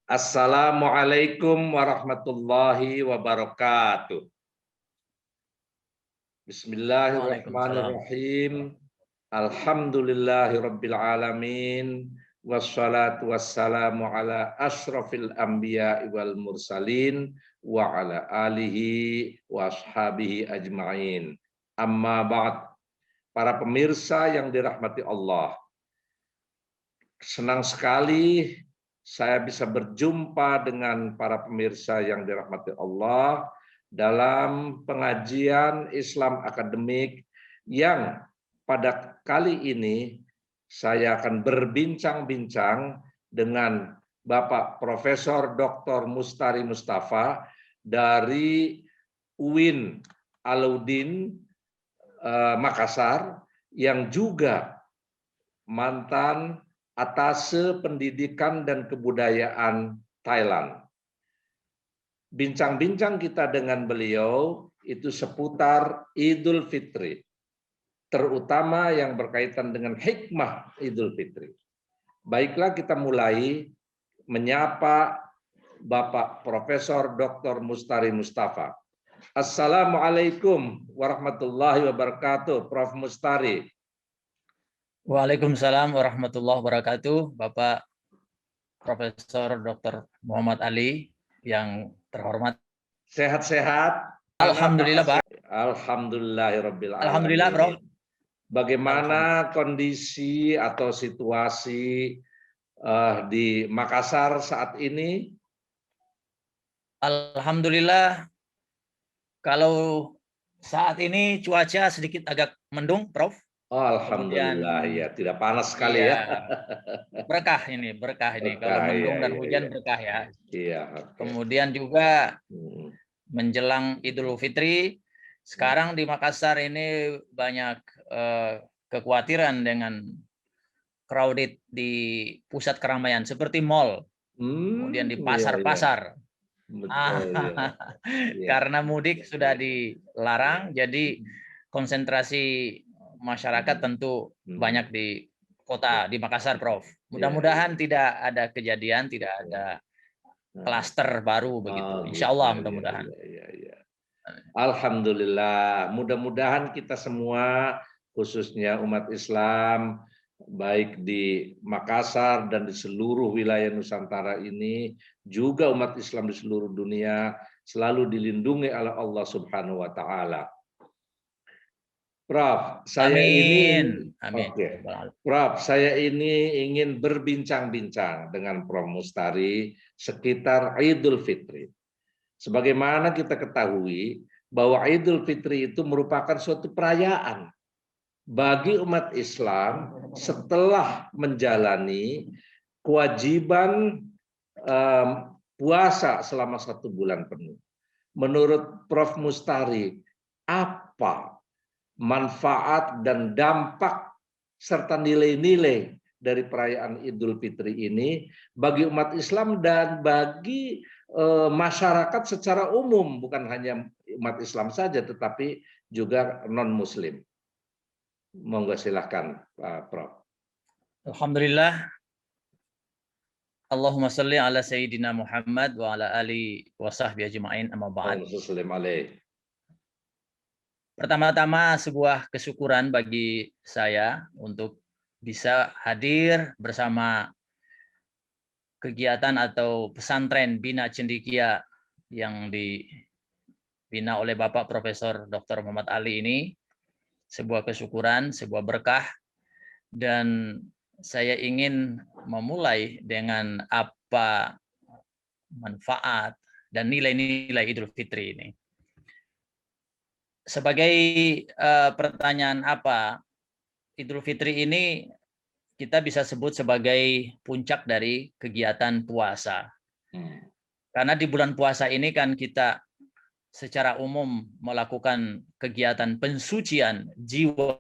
Assalamualaikum warahmatullahi wabarakatuh. Waalaikumsalam. Bismillahirrahmanirrahim. Alhamdulillahirabbil alamin. Wassalatu wassalamu ala asyrafil anbiya'i wal mursalin wa ala alihi wa ashabihi ajma'in. Amma ba'd. Para pemirsa yang dirahmati Allah, senang sekali saya bisa berjumpa dengan para pemirsa yang dirahmati Allah dalam pengajian Islam akademik yang pada kali ini saya akan berbincang-bincang dengan Bapak Profesor Dr. Mustari Mustafa dari UIN Alauddin Makassar, yang juga mantan Atase Pendidikan dan Kebudayaan Thailand. Bincang-bincang kita dengan beliau itu seputar Idul Fitri, terutama yang berkaitan dengan hikmah Idul Fitri. Baiklah, kita mulai menyapa Bapak Profesor Dr. Mustari Mustafa. Assalamualaikum warahmatullahi wabarakatuh, Prof. Mustari. Waalaikumsalam warahmatullahi wabarakatuh, Bapak Profesor Dr. Muhammad Ali yang terhormat. Sehat-sehat. Alhamdulillah, Pak. Alhamdulillahirabbil alamin. Alhamdulillah, Prof. Bagaimana kondisi atau situasi di Makassar saat ini? Alhamdulillah, kalau saat ini cuaca sedikit agak mendung, Prof. Oh, alhamdulillah, ya, tidak panas sekali ya. Berkah ini. Kalau mendung dan hujan berkah ya. Iya, okay. Kemudian juga menjelang Idul Fitri, sekarang di Makassar ini banyak kekhawatiran dengan crowded di pusat keramaian seperti mall, kemudian di pasar-pasar. Karena mudik sudah dilarang, jadi konsentrasi masyarakat tentu banyak di kota di Makassar, Prof. Mudah-mudahan tidak ada kejadian, tidak ada klaster baru begitu. Insya Allah mudah-mudahan. Alhamdulillah, mudah-mudahan kita semua, khususnya umat Islam, baik di Makassar dan di seluruh wilayah Nusantara ini, juga umat Islam di seluruh dunia, selalu dilindungi oleh Allah Subhanahu wa Ta'ala. Prof, saya ini ingin berbincang-bincang dengan Prof. Mustari sekitar Idul Fitri. Sebagaimana kita ketahui bahwa Idul Fitri itu merupakan suatu perayaan bagi umat Islam setelah menjalani kewajiban puasa selama 1 bulan penuh. Menurut Prof. Mustari, apa manfaat dan dampak serta nilai-nilai dari perayaan Idul Fitri ini bagi umat Islam dan bagi masyarakat secara umum, bukan hanya umat Islam saja tetapi juga non-Muslim? Monggo silahkan, Pak Prof. Alhamdulillah. Allahumma sholli ala sayyidina Muhammad wa ala ali wa sahbihi ajma'in, amma ba'd. Pertama-tama sebuah kesyukuran bagi saya untuk bisa hadir bersama kegiatan atau pesantren Bina Cendekia yang dibina oleh Bapak Profesor Dr. Muhammad Ali ini. Sebuah kesyukuran, sebuah berkah, dan saya ingin memulai dengan apa manfaat dan nilai-nilai Idul Fitri ini. Sebagai pertanyaan apa, Idul Fitri ini kita bisa sebut sebagai puncak dari kegiatan puasa. Karena di bulan puasa ini kan kita secara umum melakukan kegiatan pensucian jiwa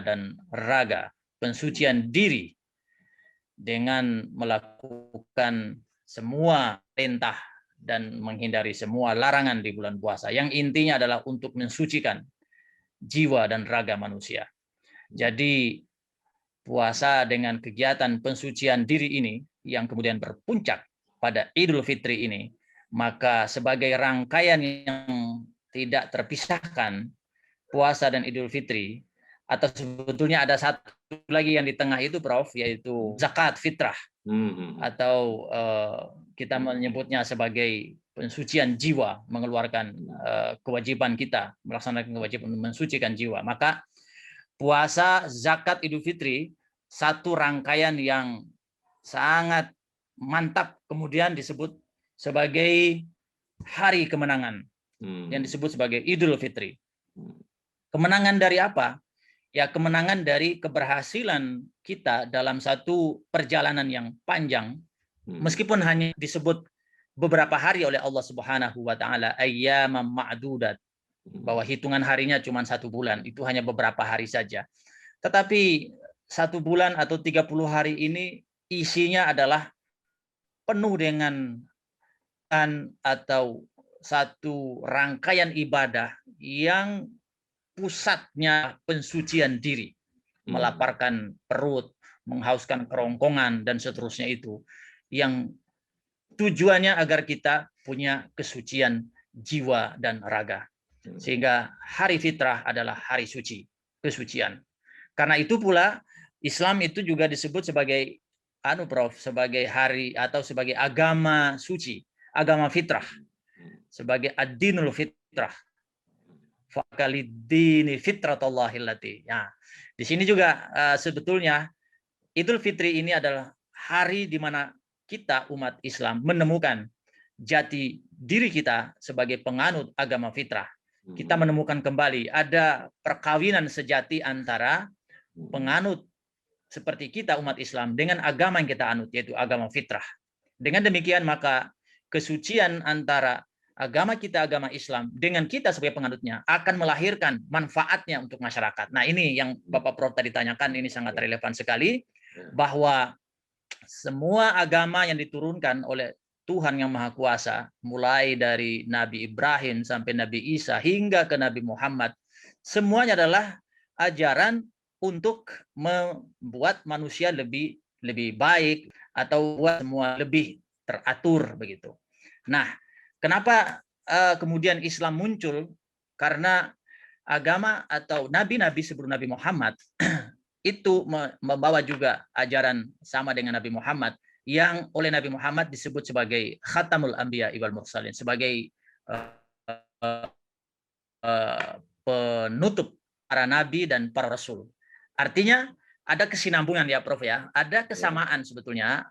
dan raga, pensucian diri dengan melakukan semua perintah dan menghindari semua larangan di bulan puasa, yang intinya adalah untuk mensucikan jiwa dan raga manusia. Jadi puasa dengan kegiatan pensucian diri ini yang kemudian berpuncak pada Idul Fitri ini, maka sebagai rangkaian yang tidak terpisahkan puasa dan Idul Fitri, atau sebetulnya ada satu lagi yang di tengah itu, Prof, yaitu zakat fitrah, atau kita menyebutnya sebagai pensucian jiwa, mengeluarkan kewajiban kita, melaksanakan kewajiban mensucikan jiwa. Maka puasa, zakat, Idul Fitri satu rangkaian yang sangat mantap, kemudian disebut sebagai hari kemenangan yang disebut sebagai Idul Fitri. Kemenangan dari apa? Ya, kemenangan dari keberhasilan kita dalam satu perjalanan yang panjang, meskipun hanya disebut beberapa hari oleh Allah Subhanahu wa taala, ayyaman ma'dudat, bahwa hitungan harinya cuma 1 bulan, itu hanya beberapa hari saja. Tetapi 1 bulan atau 30 hari ini isinya adalah penuh dengan atau satu rangkaian ibadah yang pusatnya pensucian diri, melaparkan perut, menghauskan kerongkongan, dan seterusnya, itu yang tujuannya agar kita punya kesucian jiwa dan raga. Sehingga hari fitrah adalah hari suci, kesucian. Karena itu pula Islam itu juga disebut sebagai Prof, sebagai hari atau sebagai agama suci, agama fitrah, sebagai ad-dinul fitrah. Fakalidini fitratallahillati. Ya, di sini juga sebetulnya Idul Fitri ini adalah hari di mana kita umat Islam menemukan jati diri kita sebagai penganut agama fitrah. Kita menemukan kembali ada perkawinan sejati antara penganut seperti kita umat Islam dengan agama yang kita anut, yaitu agama fitrah. Dengan demikian maka kesucian antara agama kita, agama Islam, dengan kita sebagai penganutnya akan melahirkan manfaatnya untuk masyarakat. Nah, ini yang Bapak Prof tadi tanyakan, ini sangat relevan sekali, bahwa semua agama yang diturunkan oleh Tuhan yang Maha Kuasa, mulai dari Nabi Ibrahim sampai Nabi Isa hingga ke Nabi Muhammad, semuanya adalah ajaran untuk membuat manusia lebih baik, atau buat semua lebih teratur begitu. Nah, kenapa kemudian Islam muncul? Karena agama atau nabi-nabi sebelum Nabi Muhammad itu membawa juga ajaran sama dengan Nabi Muhammad, yang oleh Nabi Muhammad disebut sebagai Khatamul Anbiya wal Mursalin, sebagai penutup para nabi dan para rasul. Artinya ada kesinambungan ya Prof ya, ada kesamaan sebetulnya,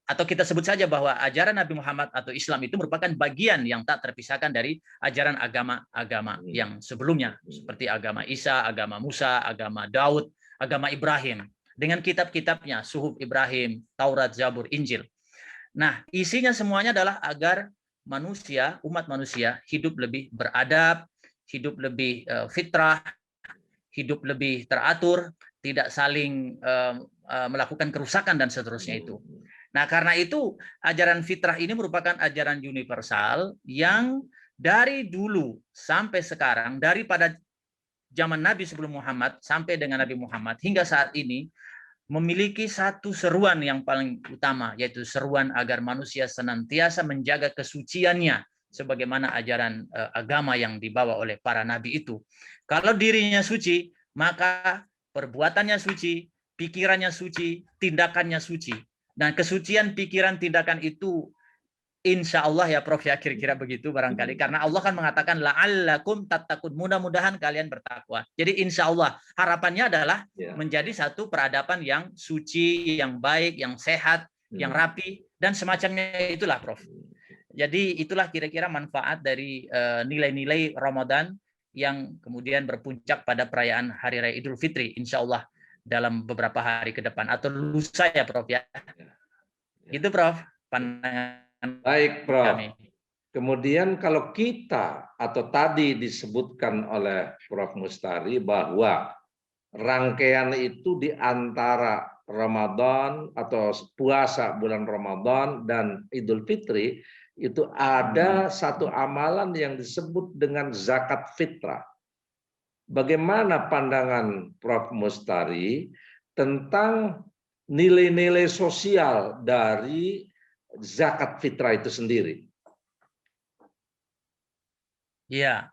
atau kita sebut saja bahwa ajaran Nabi Muhammad atau Islam itu merupakan bagian yang tak terpisahkan dari ajaran agama-agama yang sebelumnya, seperti agama Isa, agama Musa, agama Daud, agama Ibrahim, dengan kitab-kitabnya, Suhuf Ibrahim, Taurat, Zabur, Injil. Nah, isinya semuanya adalah agar manusia, umat manusia hidup lebih beradab, hidup lebih fitrah, hidup lebih teratur, tidak saling melakukan kerusakan dan seterusnya itu. Nah, karena itu ajaran fitrah ini merupakan ajaran universal yang dari dulu sampai sekarang, daripada zaman Nabi sebelum Muhammad sampai dengan Nabi Muhammad hingga saat ini, memiliki satu seruan yang paling utama, yaitu seruan agar manusia senantiasa menjaga kesuciannya sebagaimana ajaran agama yang dibawa oleh para nabi itu. Kalau dirinya suci, maka perbuatannya suci, pikirannya suci, tindakannya suci. Dan kesucian pikiran tindakan itu insya Allah ya Prof ya, kira-kira begitu barangkali. Karena Allah kan mengatakan la'allakum tattaqun, mudah-mudahan kalian bertakwa. Jadi insya Allah harapannya adalah menjadi satu peradaban yang suci, yang baik, yang sehat, yang rapi, dan semacamnya itulah Prof. Jadi itulah kira-kira manfaat dari nilai-nilai Ramadan yang kemudian berpuncak pada perayaan Hari Raya Idul Fitri, insya Allah dalam beberapa hari ke depan, atau lusa ya Prof ya. Gitu Prof, pandangan. Baik Prof. Kemudian kalau kita, atau tadi disebutkan oleh Prof Mustari bahwa rangkaian itu di antara Ramadan atau puasa bulan Ramadan dan Idul Fitri, itu ada satu amalan yang disebut dengan zakat fitrah. Bagaimana pandangan Prof Mustari tentang nilai-nilai sosial dari zakat fitrah itu sendiri? Iya.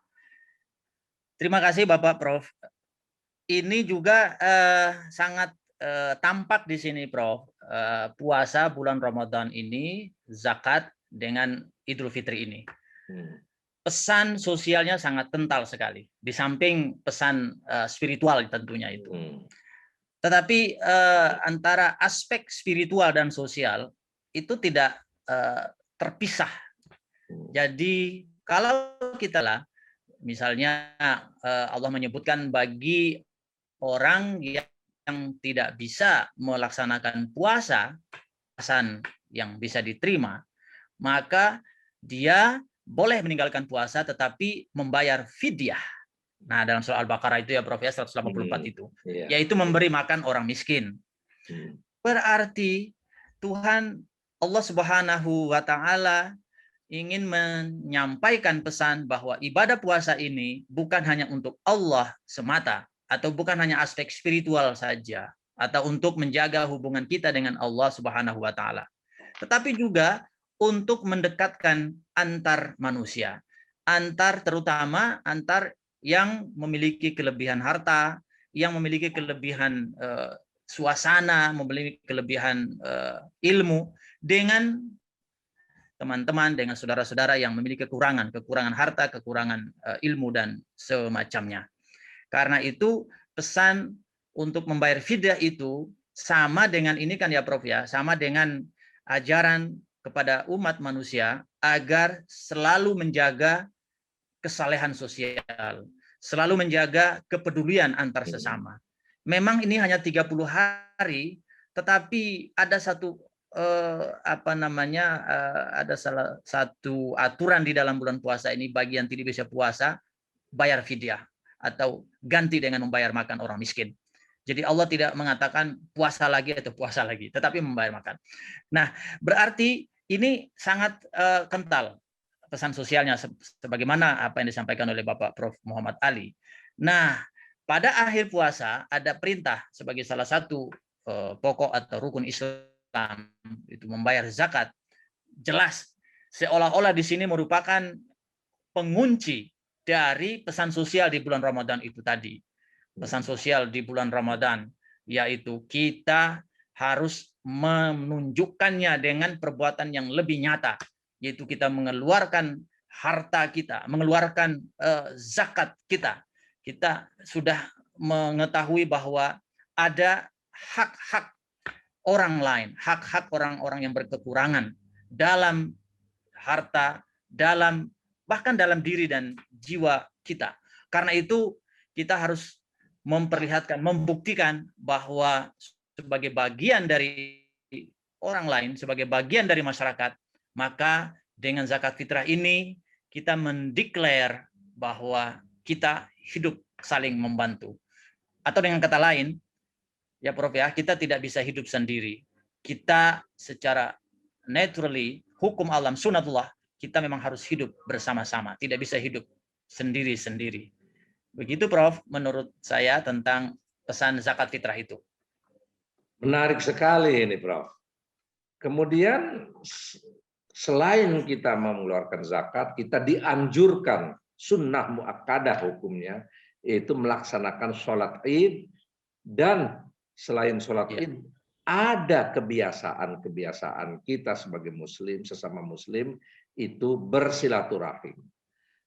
Terima kasih Bapak Prof. Ini juga sangat tampak di sini Prof. Puasa bulan Ramadan ini, zakat dengan Idul Fitri ini. Pesan sosialnya sangat kental sekali. Di samping pesan spiritual tentunya itu. Tetapi antara aspek spiritual dan sosial itu tidak terpisah. Jadi kalau kita lah, misalnya Allah menyebutkan bagi orang yang tidak bisa melaksanakan puasa yang bisa diterima, maka dia boleh meninggalkan puasa tetapi membayar fidyah. Nah, dalam surah Al-Baqarah itu ya Prof ya 184 itu, yaitu memberi makan orang miskin. Berarti Tuhan Allah Subhanahu wa taala ingin menyampaikan pesan bahwa ibadah puasa ini bukan hanya untuk Allah semata, atau bukan hanya aspek spiritual saja, atau untuk menjaga hubungan kita dengan Allah Subhanahu wa taala, tetapi juga untuk mendekatkan antar manusia, terutama antar yang memiliki kelebihan harta, yang memiliki kelebihan suasana, memiliki kelebihan ilmu, dengan teman-teman, dengan saudara-saudara yang memiliki kekurangan harta, kekurangan ilmu dan semacamnya. Karena itu pesan untuk membayar fidyah itu sama dengan ini kan ya Prof ya, sama dengan ajaran kepada umat manusia agar selalu menjaga kesalehan sosial, selalu menjaga kepedulian antar sesama. Memang ini hanya 30 hari, tetapi ada satu ada salah satu aturan di dalam bulan puasa ini, bagi yang tidak bisa puasa bayar fidyah atau ganti dengan membayar makan orang miskin. Jadi Allah tidak mengatakan puasa lagi atau puasa lagi, tetapi membayar makan. Nah, berarti ini sangat kental pesan sosialnya, sebagaimana apa yang disampaikan oleh Bapak Prof. Muhammad Ali. Nah, pada akhir puasa ada perintah sebagai salah satu pokok atau rukun Islam, itu membayar zakat. Jelas, seolah-olah di sini merupakan pengunci dari pesan sosial di bulan Ramadan itu tadi. Pesan sosial di bulan Ramadan, yaitu kita harus menunjukkannya dengan perbuatan yang lebih nyata, yaitu kita mengeluarkan harta kita, mengeluarkan zakat kita. Kita sudah mengetahui bahwa ada hak-hak orang lain, hak-hak orang-orang yang berkekurangan dalam harta, bahkan dalam diri dan jiwa kita. Karena itu kita harus memperlihatkan, membuktikan bahwa sebagai bagian dari orang lain, sebagai bagian dari masyarakat, maka dengan zakat fitrah ini kita mendeklar bahwa kita hidup saling membantu. Atau dengan kata lain, ya Prof ya, kita tidak bisa hidup sendiri. Kita secara naturally, hukum alam sunatullah, kita memang harus hidup bersama-sama, tidak bisa hidup sendiri-sendiri. Begitu Prof, menurut saya tentang pesan zakat fitrah itu. Menarik sekali ini Prof. Kemudian selain kita mengeluarkan zakat, kita dianjurkan sunnah muakkadah hukumnya, yaitu melaksanakan sholat id, dan selain sholat id, ada kebiasaan-kebiasaan kita sebagai muslim, sesama muslim, itu bersilaturahim.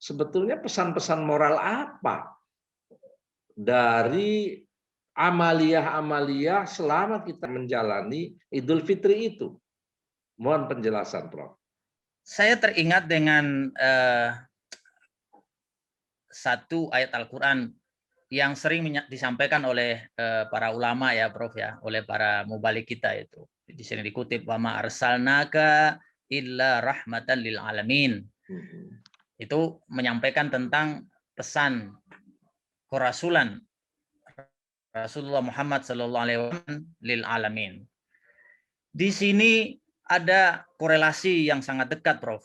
Sebetulnya pesan-pesan moral apa dari amaliyah-amaliyah selama kita menjalani Idul Fitri itu? Mohon penjelasan, Prof. Saya teringat dengan satu ayat Al-Quran yang sering disampaikan oleh para ulama ya Prof ya, oleh para mubalik kita itu. Di sini dikutip, wa ma arsalnaka illa rahmatan lil alamin. Itu menyampaikan tentang pesan kerasulan Rasulullah Muhammad sallallahu alaihi wasallam lil alamin. Di sini ada korelasi yang sangat dekat, Prof.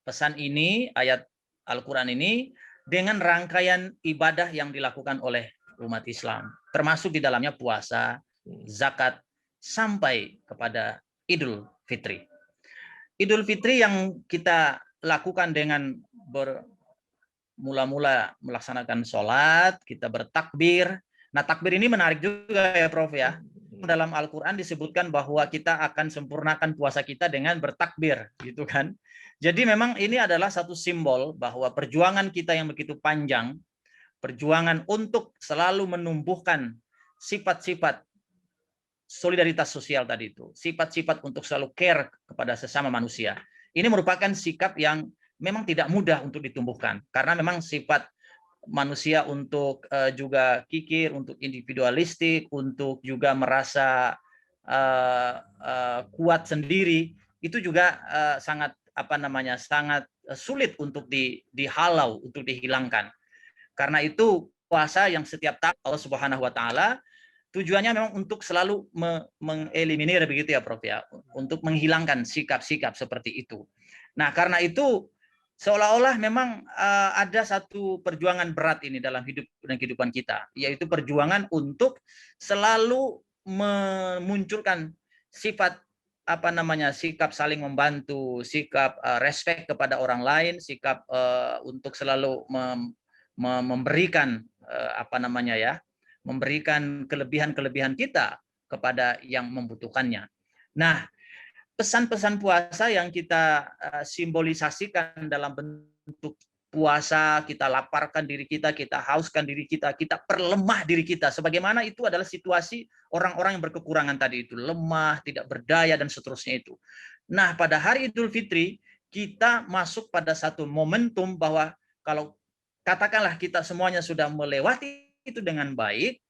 Pesan ini, ayat Al-Quran ini, dengan rangkaian ibadah yang dilakukan oleh umat Islam, termasuk di dalamnya puasa, zakat, sampai kepada Idul Fitri. Idul Fitri yang kita lakukan dengan mula-mula melaksanakan sholat, kita bertakbir. Nah, takbir ini menarik juga ya, Prof ya. Dalam Al-Quran disebutkan bahwa kita akan sempurnakan puasa kita dengan bertakbir, gitu kan. Jadi memang ini adalah satu simbol bahwa perjuangan kita yang begitu panjang, perjuangan untuk selalu menumbuhkan sifat-sifat solidaritas sosial tadi itu, sifat-sifat untuk selalu care kepada sesama manusia. Ini merupakan sikap yang memang tidak mudah untuk ditumbuhkan, karena memang sifat manusia untuk juga kikir, untuk individualistik, untuk juga merasa kuat sendiri, itu juga sangat sangat sulit untuk dihalau, untuk dihilangkan. Karena itu puasa yang setiap tahun Allah Subhanahu wa taala tujuannya memang untuk selalu mengeliminir begitu ya Prof ya, untuk menghilangkan sikap-sikap seperti itu. Nah, karena itu seolah-olah memang ada satu perjuangan berat ini dalam hidup dan kehidupan kita, yaitu perjuangan untuk selalu memunculkan sifat sikap saling membantu, sikap respect kepada orang lain, sikap untuk selalu memberikan memberikan kelebihan-kelebihan kita kepada yang membutuhkannya. Nah, pesan-pesan puasa yang kita simbolisasikan dalam bentuk puasa, kita laparkan diri kita hauskan diri kita perlemah diri kita. Sebagaimana itu adalah situasi orang-orang yang berkekurangan tadi itu, lemah, tidak berdaya, dan seterusnya itu. Nah, pada hari Idul Fitri, kita masuk pada satu momentum bahwa kalau katakanlah kita semuanya sudah melewati itu dengan baik,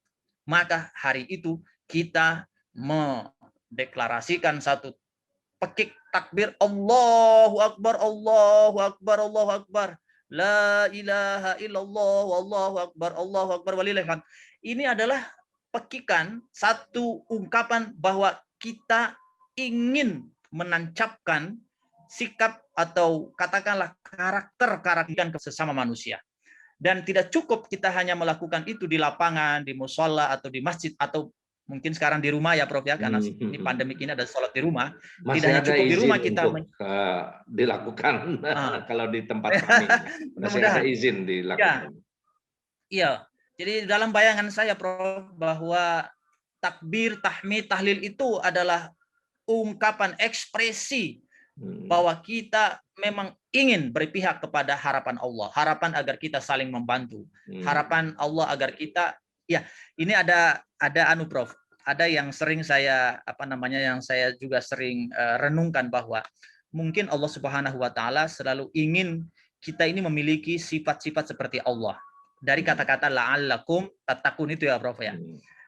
maka hari itu kita mendeklarasikan satu pekik takbir, Allahu Akbar, Allahu Akbar, Allahu Akbar, la ilaha illallah, Allahu Akbar, walillahil hamd. Ini adalah pekikan, satu ungkapan bahwa kita ingin menancapkan sikap atau katakanlah karakter ke sesama manusia. Dan tidak cukup kita hanya melakukan itu di lapangan, di musola, atau di masjid, atau mungkin sekarang di rumah ya Prof ya, karena ini pandemi ini ada sholat di rumah. Masih tidak hanya ada cukup izin di rumah kita untuk dilakukan. Kalau di tempat kami masih ada izin dilakukan. Iya, jadi dalam bayangan saya Prof bahwa takbir, tahmid, tahlil itu adalah ungkapan ekspresi bahwa kita memang ingin berpihak kepada harapan Allah, harapan agar kita saling membantu, harapan Allah agar kita, ya ini ada Prof, ada yang sering saya yang saya juga sering renungkan bahwa mungkin Allah Subhanahu wa taala selalu ingin kita ini memiliki sifat-sifat seperti Allah. Dari kata-kata la'allakum tattaqun itu ya Prof ya.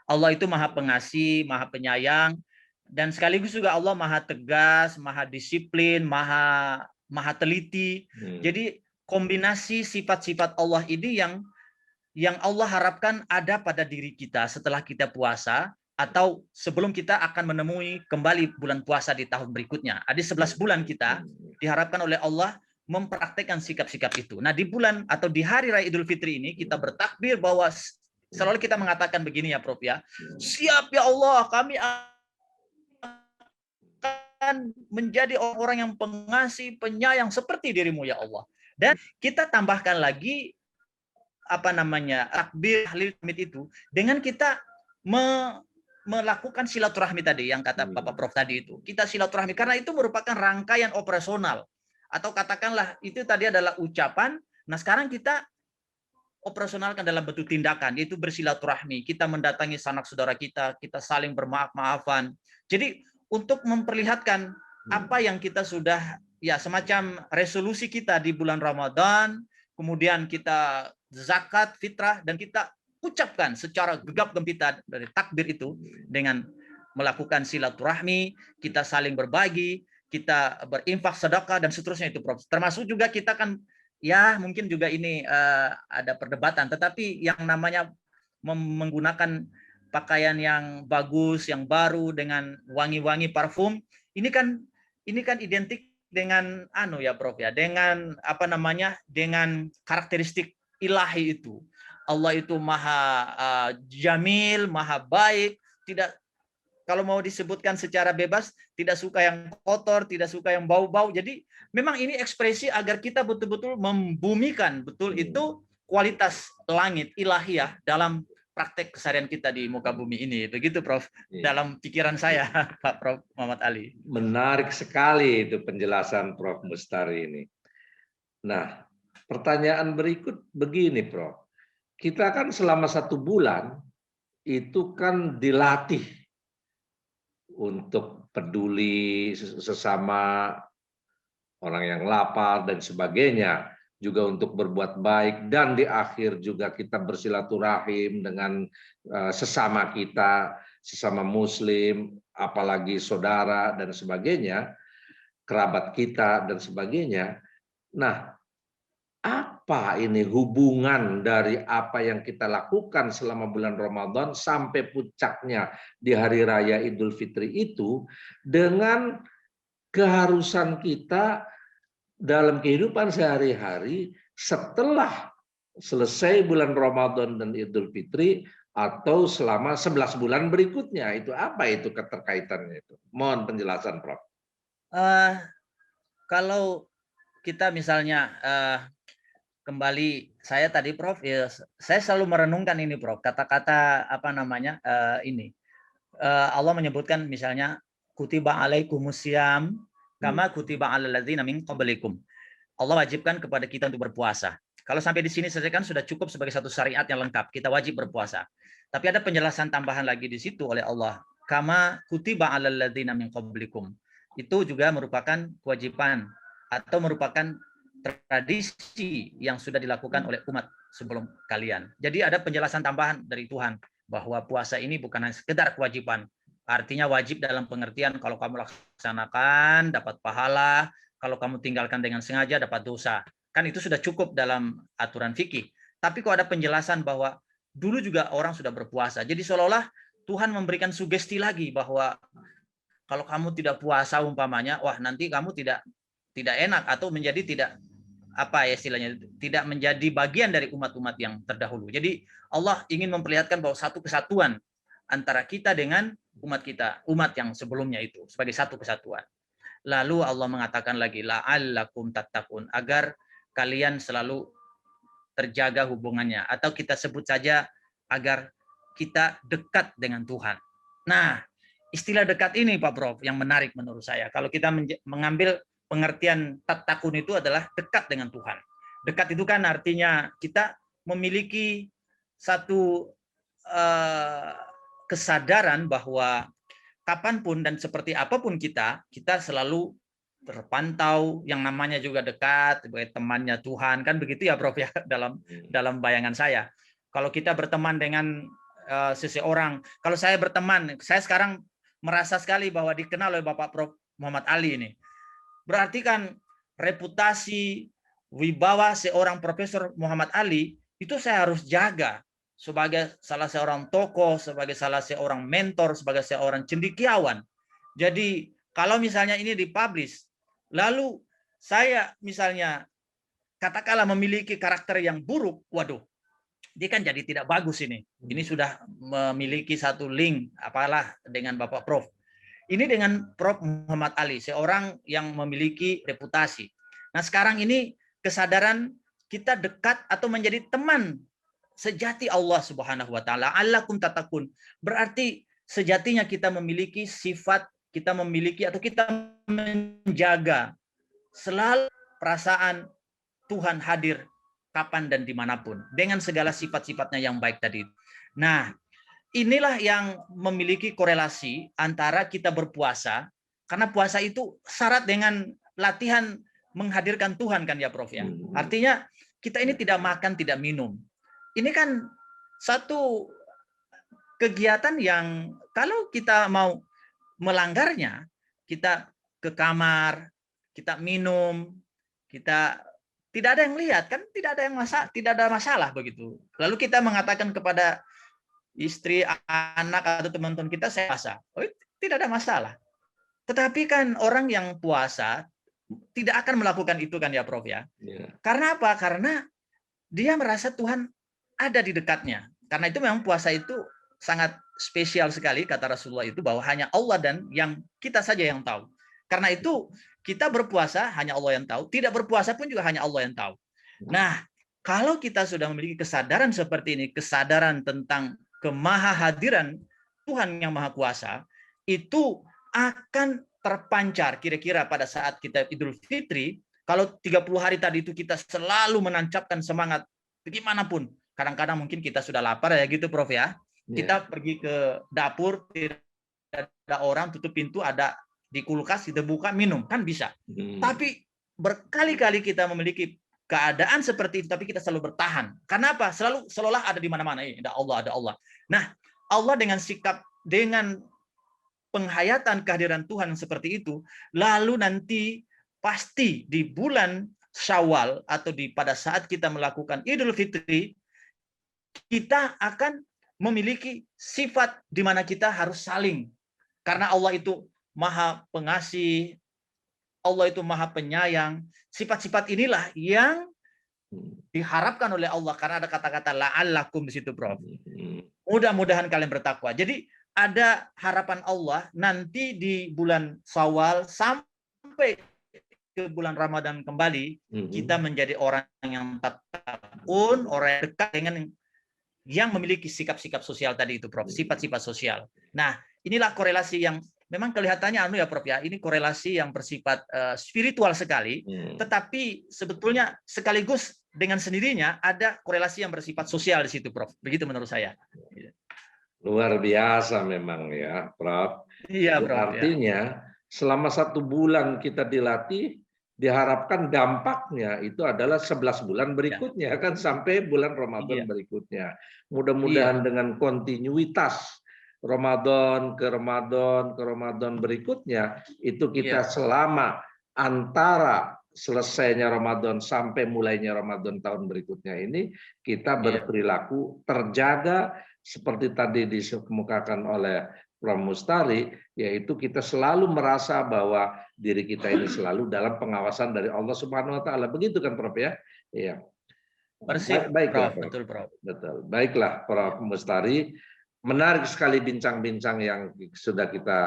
Allah itu Maha Pengasih, Maha Penyayang, dan sekaligus juga Allah Maha Tegas, Maha Disiplin, Maha Teliti. Jadi kombinasi sifat-sifat Allah ini yang Allah harapkan ada pada diri kita setelah kita puasa, atau sebelum kita akan menemui kembali bulan puasa di tahun berikutnya. Ada 11 bulan kita diharapkan oleh Allah mempraktekkan sikap-sikap itu. Nah, di bulan atau di hari Raya Idul Fitri ini kita bertakbir bahwa selalu kita mengatakan begini ya Prof ya. Siap ya Allah, kami akan menjadi orang-orang yang pengasih, penyayang seperti dirimu ya Allah. Dan kita tambahkan lagi takbir, tahlil, tahmid itu dengan kita melakukan silaturahmi tadi yang kata Bapak Prof tadi itu. Kita silaturahmi karena itu merupakan rangkaian operasional, atau katakanlah itu tadi adalah ucapan. Nah, sekarang kita operasionalkan dalam bentuk tindakan, yaitu bersilaturahmi. Kita mendatangi sanak saudara kita saling bermaaf-maafan. Jadi untuk memperlihatkan apa yang kita sudah, ya semacam resolusi kita di bulan Ramadan, kemudian kita zakat, fitrah, dan kita ucapkan secara gegap gempita dari takbir itu dengan melakukan silaturahmi, kita saling berbagi, kita berinfak sedekah, dan seterusnya itu Prof. Termasuk juga kita kan, ya mungkin juga ini ada perdebatan, tetapi yang namanya menggunakan pakaian yang bagus, yang baru, dengan wangi-wangi parfum, ini kan identik dengan ya Prof ya, dengan dengan karakteristik ilahi itu. Allah itu Maha Jamil, Maha baik, tidak kalau mau disebutkan secara bebas, tidak suka yang kotor, tidak suka yang bau-bau. Jadi memang ini ekspresi agar kita betul-betul membumikan betul itu kualitas langit ilahiyah dalam praktek keseharian kita di muka bumi ini. Begitu Prof. Dalam pikiran saya, Pak Prof. Muhammad Ali. Menarik sekali itu penjelasan Prof. Mustari ini. Nah, pertanyaan berikut begini, Prof. Kita kan selama 1 bulan itu kan dilatih untuk peduli sesama, orang yang lapar dan sebagainya, juga untuk berbuat baik, dan di akhir juga kita bersilaturahim dengan sesama kita, sesama muslim, apalagi saudara dan sebagainya, kerabat kita dan sebagainya. Nah, apa ini hubungan dari apa yang kita lakukan selama bulan Ramadan sampai puncaknya di hari raya Idul Fitri itu dengan keharusan kita dalam kehidupan sehari-hari setelah selesai bulan Ramadan dan Idul Fitri atau selama 11 bulan berikutnya? Itu apa itu keterkaitannya itu? Mohon penjelasan, Prof. Kalau kita misalnya kembali, saya tadi Prof, ya, saya selalu merenungkan ini Prof, kata-kata apa namanya ini. Allah menyebutkan misalnya kutiba alaikumusiyam kama kutiba alal ladzina min qablikum. Allah wajibkan kepada kita untuk berpuasa. Kalau sampai di sini saja kan sudah cukup sebagai satu syariat yang lengkap, kita wajib berpuasa. Tapi ada penjelasan tambahan lagi di situ oleh Allah, kama kutiba alal ladzina min qablikum. Itu juga merupakan kewajiban atau merupakan tradisi yang sudah dilakukan oleh umat sebelum kalian. Jadi ada penjelasan tambahan dari Tuhan bahwa puasa ini bukan hanya sekedar kewajiban. Artinya wajib dalam pengertian kalau kamu laksanakan dapat pahala, kalau kamu tinggalkan dengan sengaja dapat dosa. Kan itu sudah cukup dalam aturan fikih. Tapi kok ada penjelasan bahwa dulu juga orang sudah berpuasa. Jadi seolah-olah Tuhan memberikan sugesti lagi bahwa kalau kamu tidak puasa umpamanya, wah nanti kamu tidak enak atau menjadi tidak apa ya istilahnya, tidak menjadi bagian dari umat-umat yang terdahulu. Jadi Allah ingin memperlihatkan bahwa satu kesatuan antara kita dengan umat kita, umat yang sebelumnya itu sebagai satu kesatuan. Lalu Allah mengatakan lagi la'allakum tattaqun, agar kalian selalu terjaga hubungannya, atau kita sebut saja agar kita dekat dengan Tuhan. Nah, istilah dekat ini Pak Prof yang menarik menurut saya. Kalau kita mengambil pengertian tattaqun itu adalah dekat dengan Tuhan. Dekat itu kan artinya kita memiliki satu kesadaran bahwa kapanpun dan seperti apapun kita selalu terpantau, yang namanya juga dekat, sebagai temannya Tuhan, kan begitu ya Prof ya dalam bayangan saya. Kalau kita berteman dengan seseorang, kalau saya berteman, saya sekarang merasa sekali bahwa dikenal oleh Bapak Prof Muhammad Ali ini. Berarti kan reputasi, wibawa seorang Profesor Muhammad Ali itu saya harus jaga sebagai salah seorang tokoh, sebagai salah seorang mentor, sebagai seorang cendekiawan. Jadi kalau misalnya ini dipublish, lalu saya misalnya katakanlah memiliki karakter yang buruk, waduh, dia kan jadi tidak bagus ini. Ini sudah memiliki satu link apalah dengan Bapak Prof. Ini dengan Prof Muhammad Ali, seorang yang memiliki reputasi. Nah sekarang ini kesadaran kita dekat atau menjadi teman sejati Allah Subhanahu wa taala. Allakum tattaqun. Berarti sejatinya kita memiliki sifat, kita memiliki atau kita menjaga selalu perasaan Tuhan hadir kapan dan dimanapun dengan segala sifat-sifatnya yang baik tadi. Nah, inilah yang memiliki korelasi antara kita berpuasa, karena puasa itu syarat dengan latihan menghadirkan Tuhan kan ya Prof ya. Artinya kita ini tidak makan, tidak minum. Ini kan satu kegiatan yang kalau kita mau melanggarnya, kita ke kamar, kita minum, kita tidak ada yang lihat kan, tidak ada masalah begitu. Lalu kita mengatakan kepada istri, anak atau teman-teman kita saya puasa, oh, tidak ada masalah. Tetapi kan orang yang puasa tidak akan melakukan itu kan ya Prof ya. Karena apa? Karena dia merasa Tuhan ada di dekatnya. Karena itu memang puasa itu sangat spesial sekali kata Rasulullah itu, bahwa hanya Allah dan yang kita saja yang tahu. Karena itu kita berpuasa hanya Allah yang tahu, tidak berpuasa pun juga hanya Allah yang tahu. Nah, kalau kita sudah memiliki kesadaran seperti ini, kesadaran tentang kemahahadiran Tuhan yang Maha Kuasa, itu akan terpancar kira-kira pada saat kita Idul Fitri. Kalau 30 hari tadi itu kita selalu menancapkan semangat bagaimanapun. Kadang-kadang mungkin kita sudah lapar ya gitu Prof ya. Kita pergi ke dapur, tidak ada orang, tutup pintu, ada di kulkas, kita buka, minum, kan bisa. Tapi berkali-kali kita memiliki keadaan seperti itu, tapi kita selalu bertahan. Karena apa? Selalu seolah ada di mana-mana. Ada Allah, ada Allah. Nah, Allah dengan sikap, dengan penghayatan kehadiran Tuhan seperti itu, lalu nanti pasti di bulan Syawal atau pada saat kita melakukan Idul Fitri, kita akan memiliki sifat di mana kita harus saling. Karena Allah itu Maha Pengasih, Allah itu Maha Penyayang. Sifat-sifat inilah yang diharapkan oleh Allah, karena ada kata-kata la'allakum di situ, Prof. Mudah-mudahan kalian bertakwa. Jadi ada harapan Allah nanti di bulan Syawal sampai ke bulan Ramadan kembali, kita menjadi orang yang takun, orang yang dekat dengan yang memiliki sikap-sikap sosial tadi itu, Prof. Sifat-sifat sosial. Nah, inilah korelasi yang memang kelihatannya ya Prof ya, ini korelasi yang bersifat spiritual sekali, tetapi sebetulnya sekaligus dengan sendirinya ada korelasi yang bersifat sosial di situ, Prof. Begitu menurut saya. Luar biasa memang ya, Prof. Iya, Prof. Artinya selama 1 bulan kita dilatih, diharapkan dampaknya itu adalah 11 bulan berikutnya kan, sampai bulan Ramadan berikutnya. Mudah-mudahan dengan kontinuitas Ramadan ke Ramadan ke Ramadan berikutnya, itu kita selama antara selesainya Ramadan sampai mulainya Ramadan tahun berikutnya ini, kita berperilaku terjaga seperti tadi dikemukakan oleh Prof. Mustari, yaitu kita selalu merasa bahwa diri kita ini selalu dalam pengawasan dari Allah Subhanahu wa taala. Begitu kan, Prof ya? Iya. Baiklah, Prof. Betul, Prof. Betul. Baiklah, Prof. Mustari. Menarik sekali bincang-bincang yang sudah kita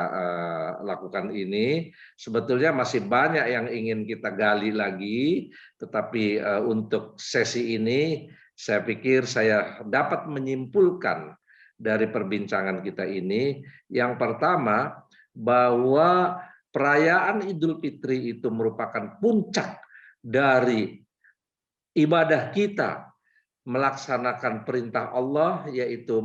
lakukan ini. Sebetulnya masih banyak yang ingin kita gali lagi, tetapi untuk sesi ini saya pikir saya dapat menyimpulkan dari perbincangan kita ini, yang pertama bahwa perayaan Idul Fitri itu merupakan puncak dari ibadah kita melaksanakan perintah Allah, yaitu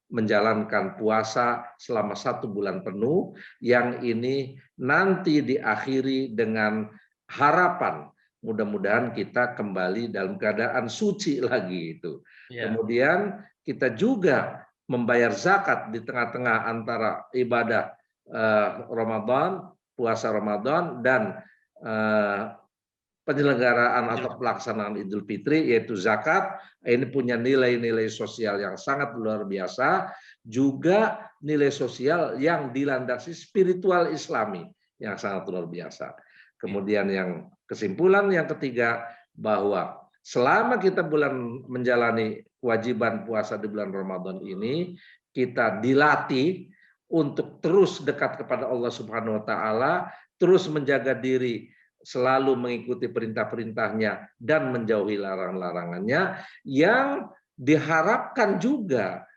menjalankan puasa selama 1 bulan penuh, yang ini nanti diakhiri dengan harapan mudah-mudahan kita kembali dalam keadaan suci lagi itu. Kemudian kita juga membayar zakat di tengah-tengah antara ibadah Ramadan, puasa Ramadan, dan penyelenggaraan atau pelaksanaan Idul Fitri, yaitu zakat. Ini punya nilai-nilai sosial yang sangat luar biasa, juga nilai sosial yang dilandasi spiritual Islami yang sangat luar biasa. Kemudian yang kesimpulan yang ketiga, bahwa selama kita menjalani kewajiban puasa di bulan Ramadan ini, kita dilatih untuk terus dekat kepada Allah Subhanahu wa taala, terus menjaga diri, selalu mengikuti perintah-perintahnya dan menjauhi larang-larangannya, yang diharapkan juga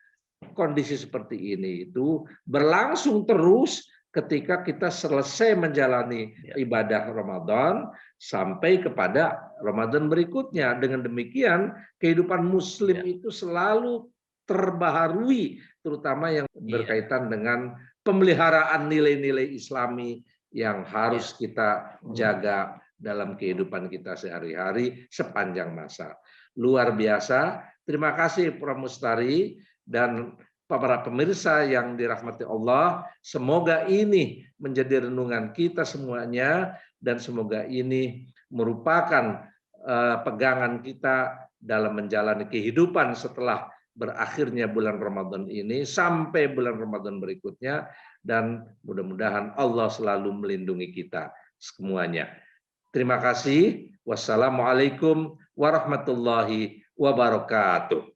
kondisi seperti ini itu berlangsung terus ketika kita selesai menjalani ibadah Ramadan sampai kepada Ramadan berikutnya. Dengan demikian, kehidupan Muslim itu selalu terbaharui, terutama yang berkaitan dengan pemeliharaan nilai-nilai Islami yang harus kita jaga dalam kehidupan kita sehari-hari sepanjang masa. Luar biasa. Terima kasih Prof. Mustari dan para pemirsa yang dirahmati Allah. Semoga ini menjadi renungan kita semuanya, dan semoga ini merupakan pegangan kita dalam menjalani kehidupan setelah berakhirnya bulan Ramadan ini sampai bulan Ramadan berikutnya, dan mudah-mudahan Allah selalu melindungi kita semuanya. Terima kasih. Wassalamualaikum warahmatullahi wabarakatuh.